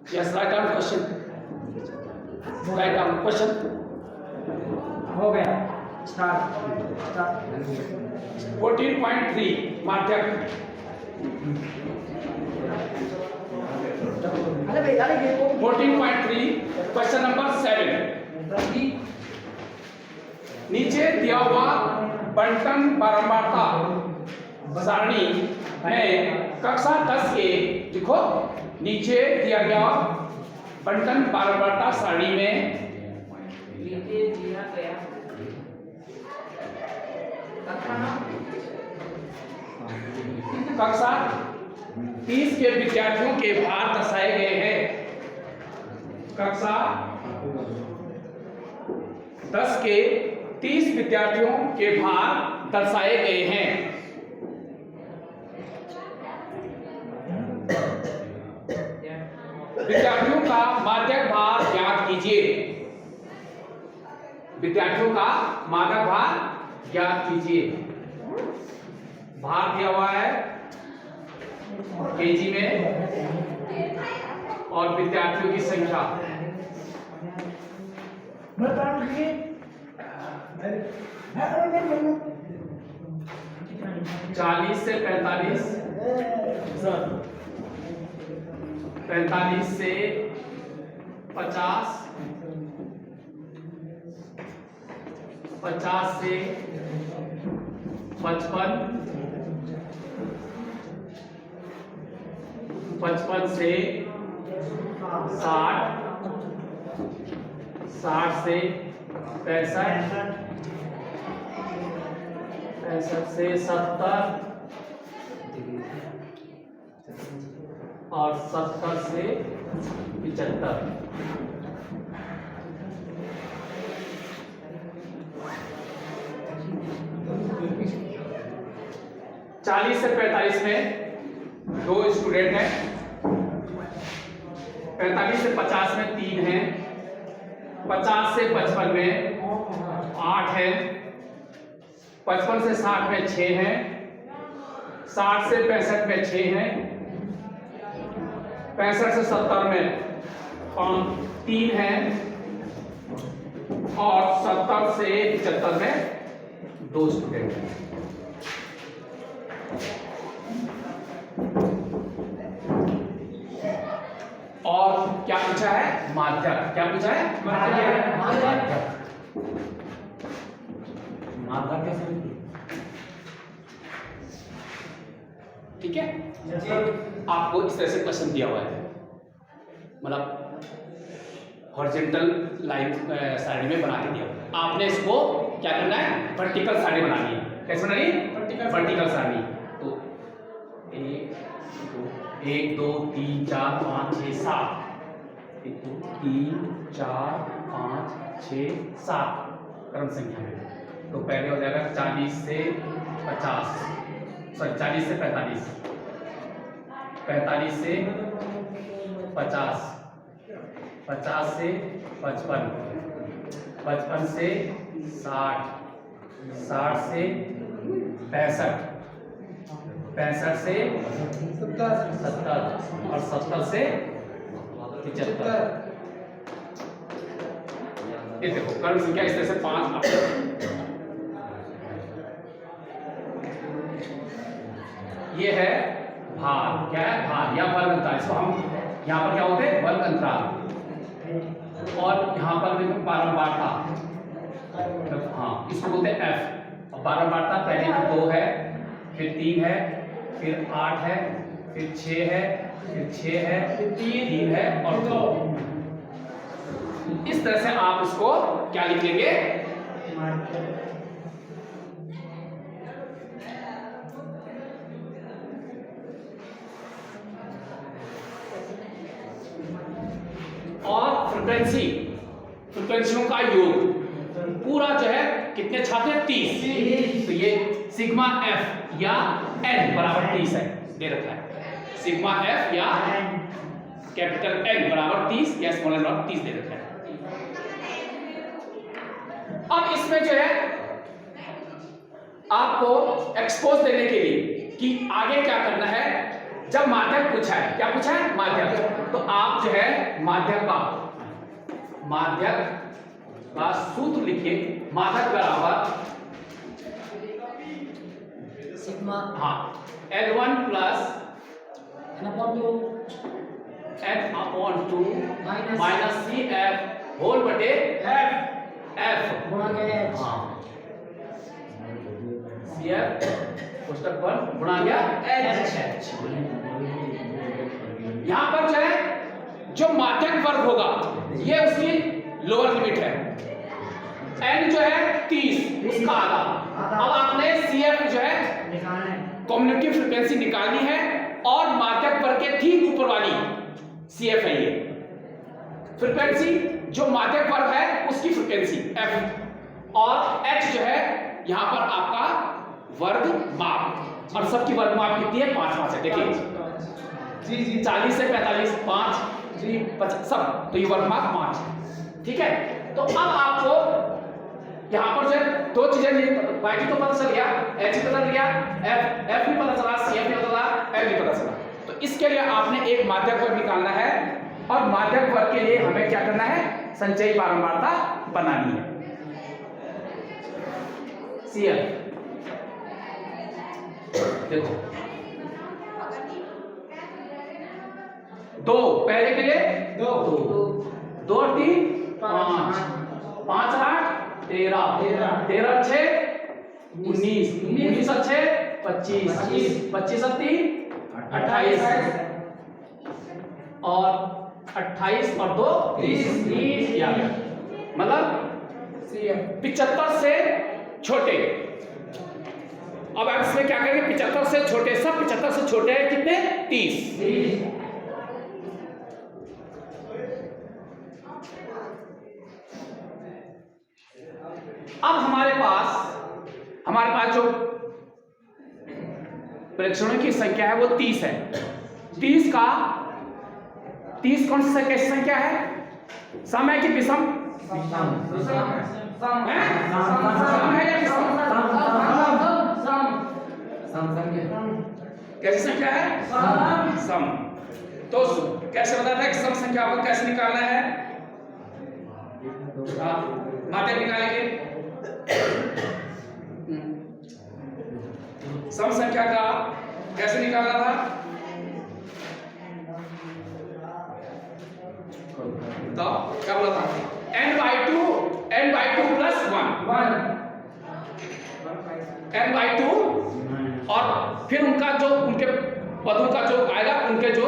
Yes, write down question. Write down question. हो गया start 14.3 माध्यक। अरे भाई 14.3 क्वेश्चन नंबर 7। नीचे दिया हुआ बंटन बारंबारता सारणी में कक्षा 10 के लिखो। नीचे दिया गया बंटन बारंबारता सारणी में कक्षा 30 के विद्यार्थियों के भार दर्शाए गए हैं। कक्षा 10 के 30 विद्यार्थियों के भार दर्शाए गए हैं। विद्यार्थियों का माध्यक भार ज्ञात कीजिए। विद्यार्थियों का माध्यक भार ज्ञात कीजिए। भार दिया हुआ है केजी में और विद्यार्थियों की संख्या 40 से 45, 45 से 50, 50 से 55, 55 से 60, 60 से 65, 65 से 70 और 70 से 75। चालीस से 45 में 2 स्टूडेंट हैं। 45 से 50 में 3 हैं। 50 से 55 में 8 हैं। 55 से 60 में 6 हैं। 60 से 65 में 6 हैं। 65 से 70 में 3 हैं और 70 से 75 में 2 स्टूडेंट हैं। और क्या पूछा है? माध्यक। क्या पूछा है? माध्यक कैसे? ठीक है। आपको इस तरह से क्वेश्चन दिया हुआ है, मतलब हॉरिजॉन्टल लाइन सारणी में बना के दिया हुआ है। आपने इसको क्या करना है? वर्टिकल सारणी बनानी है। कैसे बनानी? वर्टिकल सारणी। तो 1 2 3 4 5 6 7, 1 2 3 4 5 6 7 क्रम संख्या में। तो पहले हो जाएगा 40 से 50, सॉरी 40 से 45, 45 से 50, 50 से 55, 55 से 60, 60 से 65, 65 से 70 और 70 से 75। ये देखो क्रम संख्या इस तरह से 5। ये है भार। क्या है? भार या वर्ग अंतराल। इसको हम यहाँ पर क्या होते हैं? वर्ग अंतराल। और यहाँ पर देखो बारंबारता। हाँ, इसको बोलते हैं एफ। और बारंबारता पहले की 2 है, फिर 3 है, फिर 8 है, फिर 6 है, फिर 6 है, 3 है और 2। इस तरह से आप इसको क्या लिखेंगे? और फ्रिक्वेंसियों का योग पूरा जो है कितने छात्र हैं? 30। तो ये सिग्मा एफ या एन बराबर 30 है, दे रखा है। सिग्मा एफ या कैपिटल एन बराबर 30 या स्मॉल एन बराबर 30 दे रखा है। अब इसमें जो है आपको एक्सपोज देने के लिए कि आगे क्या करना है, जब माध्यक पूछा है, क्या पूछा है? माध्यक। तो आप जो है माध्यक का सूत्र लिखिए। माध्यक बराबर सिग्मा हाँ L1 plus n upon 2 n/2 minus CF whole बटे F गुणा के h हाँ CF पुस्तक पर गुणा गया H। यहां पर जो है जो माध्यक वर्ग होगा ये उसकी लोअर लिमिट है। n जो है 30 उसका आधा। अब आपने CF जो है निकालना है। कम्युनिटी फ्रीक्वेंसी निकालनी है और माध्यक वर्ग के ठीक ऊपर वाली CF है ये फ्रीक्वेंसी, जो माध्यक वर्ग है उसकी फ्रीक्वेंसी F और H जो है यहां पर आपका वर्ग माप। और सबकी वर्ग माप कितनी है? 5 है। देखिए जी 40 से 45 5 जी 50 सब, तो ये वर्ग माप 5 है। ठीक है, तो अब आपको यहां पर जो है दो चीजें नहीं पता, y तो पता चल गया, h भी पता चल गया, f भी पता चला, cf भी पता चला, l भी पता चला। तो इसके लिए आपने एक माध्यक वर्ग निकालना है और माध्यक वर्ग के लिए हमें क्या करना है? संचयी बारंबारता बनानी है। cf देखो दो पहले के लिए दो 2 3 5 5 8 13 13 6 19 19 6 25 25 3 28 और 28 और 2 30 आ गया। मतलब 75 से छोटे। अब आप इसमें क्या करेंगे? 75 से छोटे, सब 75 से छोटे हैं कितने? 30। अब हमारे पास जो प्रेक्षणों की संख्या है वो 30 है। 30 कौन सी कैसी संख्या है? सम है कि विषम? सम है या विषम? कैसी संख्या है? सम। तो कैसे बताना है कि सम संख्या को कैसे निकालना है? माध्यक निकालेंगे। सम संख्या का कैसे निकालना था? तो क्या बोला था? n/2 प्लस 1 n/2 और फिर उनके पदों का जो आएगा, उनके जो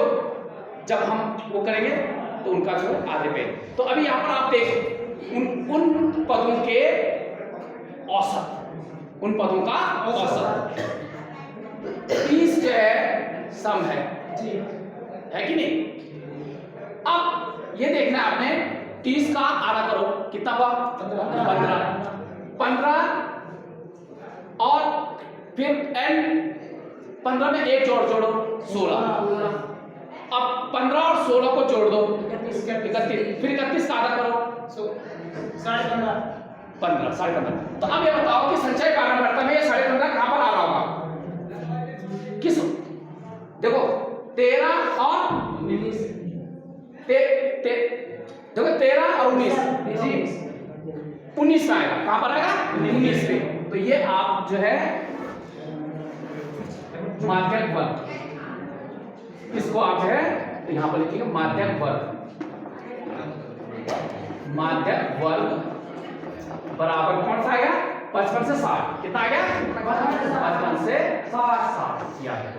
जब हम वो करेंगे तो उनका जो आधे पे। तो अभी यहां पर आप देख उन पदों के औसत, उन पदों का औसत 30 जो है सम है कि नहीं? अब ये देखना है आपने 30 का आधा करो, कितना हुआ? 15 और फिर n 15 में एक जोड़ो 16। अब 15 और 16 को जोड़ दो 31, फिर 31 का आधा करो 15 15.5। तो अब ये बताओ कि संचय बारंबारता में ये 15.5 कहां पर आ रहा होगा? किस देखो 13 और 19 देखो 13 और 19 आएगा। कहां पर आएगा? 19 पे। तो ये आप जो है माध्यक वर्ग, इसको आप है तो यहां पर लिखिएगा माध्यक वर्ग। माध्यक वर्ग बराबर कौन सा आएगा? 55 से 60। कितना आ गया? 55 से 60 याद है।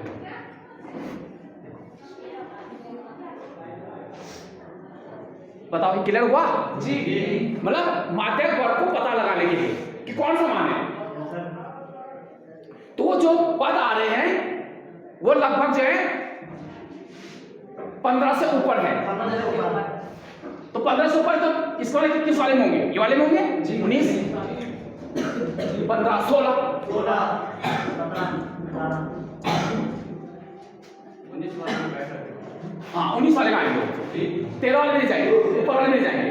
बताओ क्लियर हुआ जी? मतलब माध्यक वर्ग को पता लगाने के लिए कि कौन सा मान है, तो वो जो पद आ रहे हैं वो लगभग जो है 15 से ऊपर है। तो 15 से ऊपर तो इस वाले किस वाले में होंगे? ये वाले में होंगे 19 15 16 हाँ 19 वाले में आएंगे, 13 वाले नहीं जाएंगे, ऊपर वाले नहीं जाएंगे।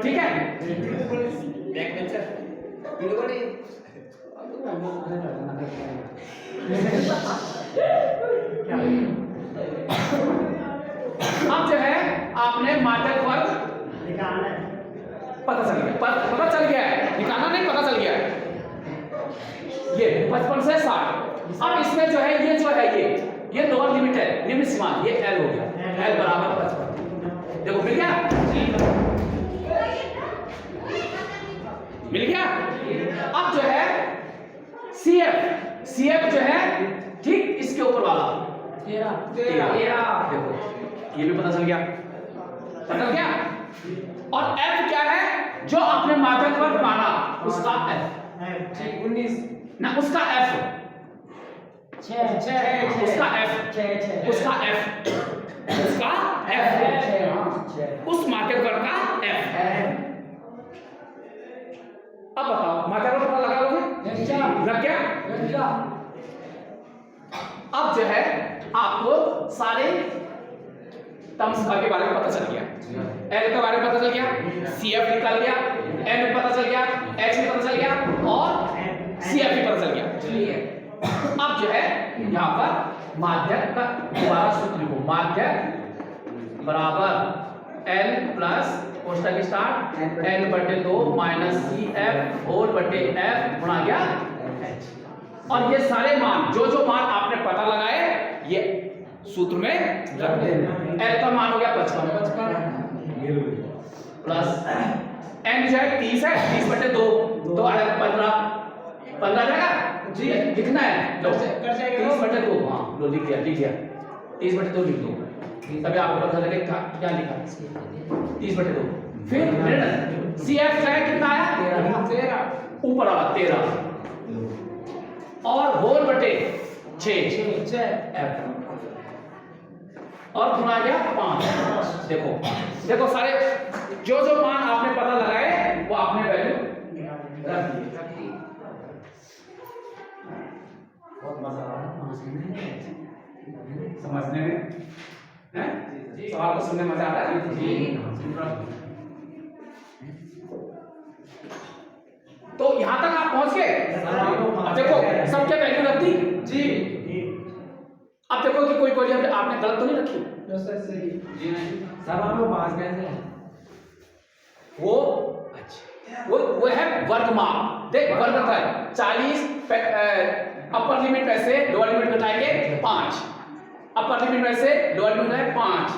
ठीक है, अब जो है आपने माध्यक वर्ग निकालना है। पता चल गया, पता चल गया है, निकालना नहीं, पता चल गया है। ये 55 से 60। अब इसमें जो है ये जो है ये लोअर लिमिट है, निम्न सीमा, ये L हो गया, L बराबर 55। देखो मिल गया, मिल गया। अब जो है CF जो है ठीक इसके ऊपर वाला 13। देखो ये भी पता चल गया, और F क्या है जो आपने माध्यक वर्ग माना उसका F 19 ना, उसका F उसका F उस माध्यक वर्ग का F। अब बताओ माध्यक वर्ग पता लगा लोगे, लग गया। अब जो है आपको सारे टर्म्स के बारे में पता चल गया, L के बारे में पता चल गया, CF निकल गया, N पता चल गया, H भी पता चल गया और CF भी पता चल गया। अब जो है यहाँ पर माध्यक का दोबारा सूत्र लिखो, माध्यक बराबर L प्लस कोष्टक start N/2 minus CF whole बटे F गुणा गया H। और ये सारे मान जो मान आपने पता लगाए ये सूत्र में रख देना। L का मान हो गया 55 प्लस N जो है 30 है, 30/2 तो आ जाएगा 15 जाएगा जी, लिखना है लो 30/2। हाँ लो लिख दिया 30/2 लिख दो, तभी आपको पता लगेगा क्या लिखा 30/2। फिर CF जो है कितना आया 13, ऊपर वाला 13 और होल बटे 6 F और गुणा गया 5। देखो सारे जो मान आपने पता लगाए वो आपने वैल्यू रख दी। बहुत मजा आ रहा है समझने में, हैं? सवाल को सुनने में मजा आ रहा है जी। तो यहां तक आप पहुंच गए। अब देखो सब क्या वैल्यू रख दी जी। अब देखो कि कोई वैल्यू आपने गलत तो नहीं रखी जी नहीं सर, हमें पास कैसे है वो वो है वर्गमाप। देख वर्ग है 40, अपर लिमिट में से लोअर लिमिट घटाएंगे 5, अपर लिमिट में से लोअर लिमिट है 5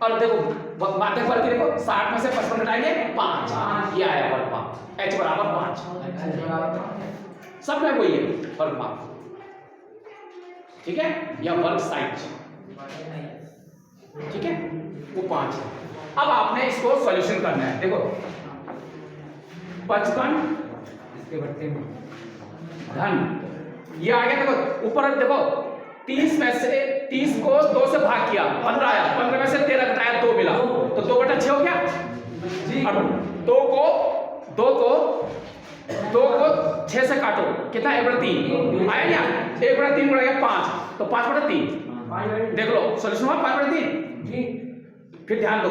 और देखो माध्यक वर्ग देखो 60 में से 55 घटाएंगे 5, ये आया वर्गमाप H बराबर 5। सब में वही है वर्गमाप, ठीक है, या वर्ग साइज, ठीक है, वो 5 है। अब आपने इसको सॉल्यूशन करना है। देखो 55 इसके बट्टे में धन ये आ गया। देखो ऊपर देखो 30 में से 30 को 2 से भाग किया 15 आया, 15 में से 13 घटाया 2 मिला तो 2/6 हो गया जी। अब 2 को 6 से काटो कितना 1/3 आया क्या, 1/3 गुणा 5 तो 5/3। देख लो सॉल्यूशन हुआ 5/3 जी। फिर ध्यान दो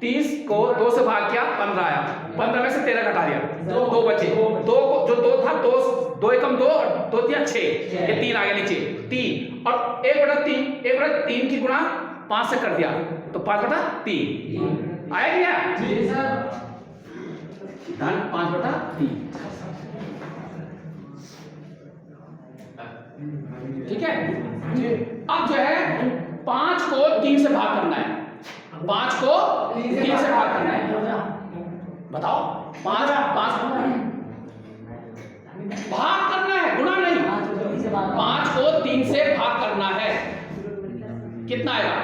30 को 2 से भाग किया 15 आया, 15 में से 13 घटा दिया 2 बचे, 2 को जो 2 था 2 एकम 2 और 2 दिया 6, ये 3 आ गया नीचे 3 और 1/3 की गुणा 5 से कर दिया तो 5/3 आया क्या जी सर, धन 5/3, ठीक है जी। अब जो है 5 को 3 से भाग करना है, 5 को 3 से भाग करना है, बताओ 5 भाग करना है, गुणा नहीं, 5 को 3 से भाग करना है, कितना आएगा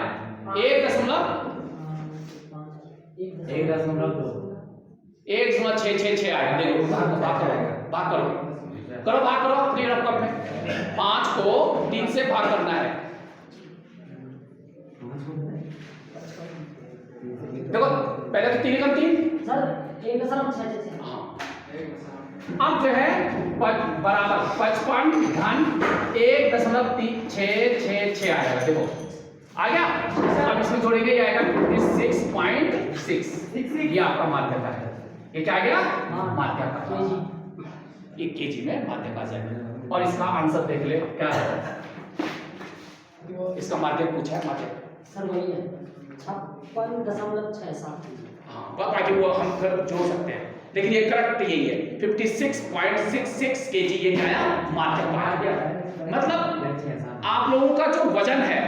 1.666 आएगा। देखो भाग करो अपनी रकम में 5 को 3 से भाग करना है। देखो पहले तो 3 एकम 3 सर 1.666 अब जो है बराबर 55 धन 1.366 आएगा। देखो आ गया। अब इसमें जोड़ेंगे ये आएगा 56.6, ये आपका माध्यक है। ये क्या आ गया माध्यक, ये केजी में माध्यक आ जाएगा। और इसका आंसर देख ले क्या है इसका माध्यम पूछा है, माध्यम। सर वही है 56.67। हाँ, बाकी वो हम फिर जोड़ सकते हैं, लेकिन ये करेक्ट यही है 56.66 kg। ये क्या है? माध्यम पाया। मतलब आप लोगों का जो वजन है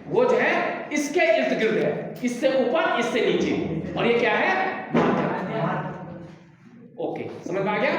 वो जो है इसके इर्द गिर्द है, इससे ऊपर इससे नीचे, और ये क्या है? माध्यम। ओके, समझ में आ गया?